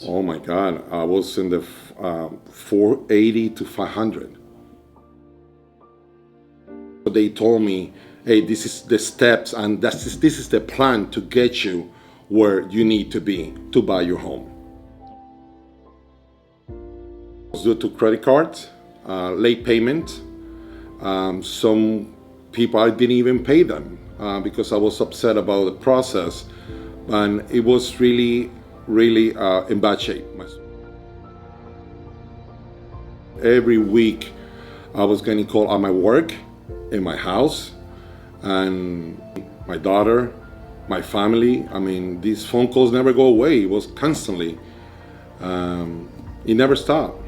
Oh my God, I was in the 480 to 500. They told me, hey, this is the steps and this is the plan to get you where you need to be to buy your home. It was due to credit cards, late payment. Some people, I didn't even pay them because I was upset about the process, and it was really in bad shape. Every week I was getting called at my work, in my house, and my daughter, my family. I mean, these phone calls never go away. It was constantly, it never stopped.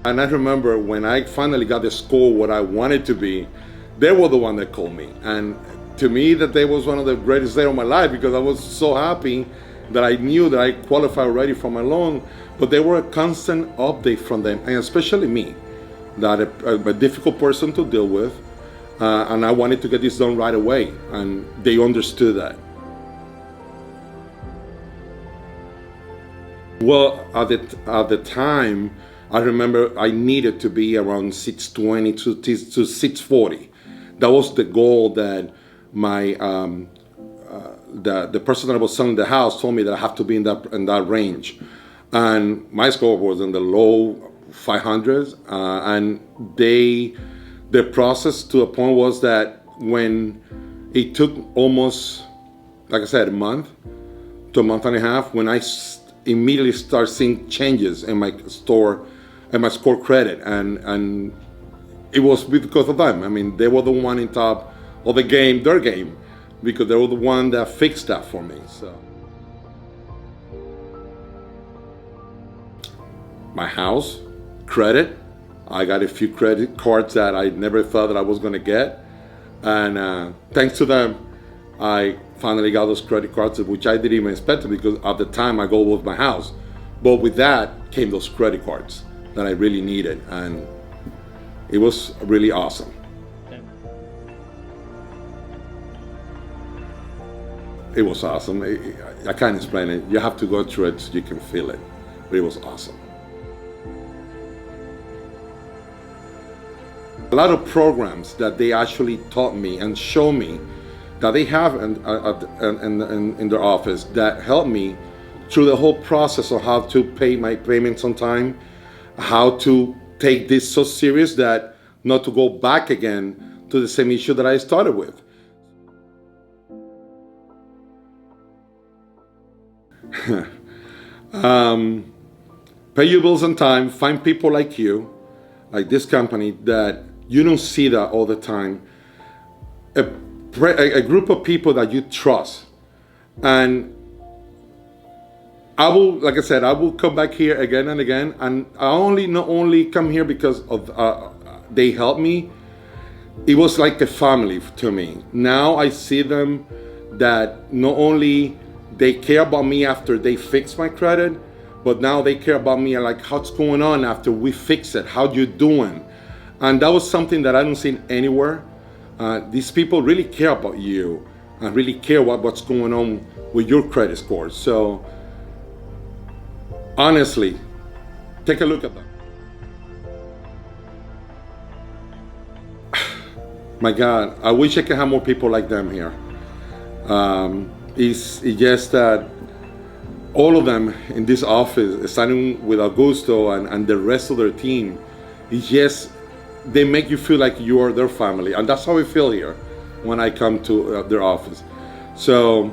And I remember when I finally got the score what I wanted to be, they were the one that called me. And to me, that day was one of the greatest days of my life because I was so happy that I knew that I qualified already for my loan. But they were a constant update from them, and especially me, that a difficult person to deal with. And I wanted to get this done right away, and they understood that. Well, at the time, I remember I needed to be around 620 to 640. That was the goal that my the person that was selling the house told me that I have to be in that range, and my score was in the low 500s. And the process to a point was that when it took almost, like I said, a month to a month and a half, when I immediately start seeing changes in my store and my score credit, and it was because of them. I mean, they were the one in top of the game, their game, because they were the one that fixed that for me. So my house, credit, I got a few credit cards that I never thought that I was gonna get, and thanks to them, I finally got those credit cards, which I didn't even expect, because at the time my goal was my house. But with that came those credit cards that I really needed, and it was really awesome. It was awesome. I can't explain it. You have to go through it so you can feel it. But it was awesome. A lot of programs that they actually taught me and showed me that they have in their office that helped me through the whole process of how to pay my payments on time, how to take this so serious that not to go back again to the same issue that I started with. Pay your bills on time, find people like you, like this company, that you don't see that all the time. A group of people that you trust. And I will, like I said, I will come back here again and again, and I not only come here because of they helped me. It was like a family to me. Now I see them that not only they care about me after they fix my credit, but now they care about me like what's going on after we fix it, how you doing. And that was something that I don't see anywhere. These people really care about you and really care what's going on with your credit score. So honestly, take a look at them. My God, I wish I could have more people like them here. It's just that all of them in this office, starting with Augusto and the rest of their team, it's just, they make you feel like you are their family. And that's how I feel here when I come to their office. So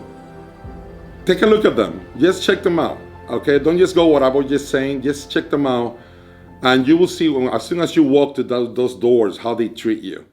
take a look at them. Just check them out. Okay, don't just go what I was just saying. Just check them out, and you will see as soon as you walk to those doors how they treat you.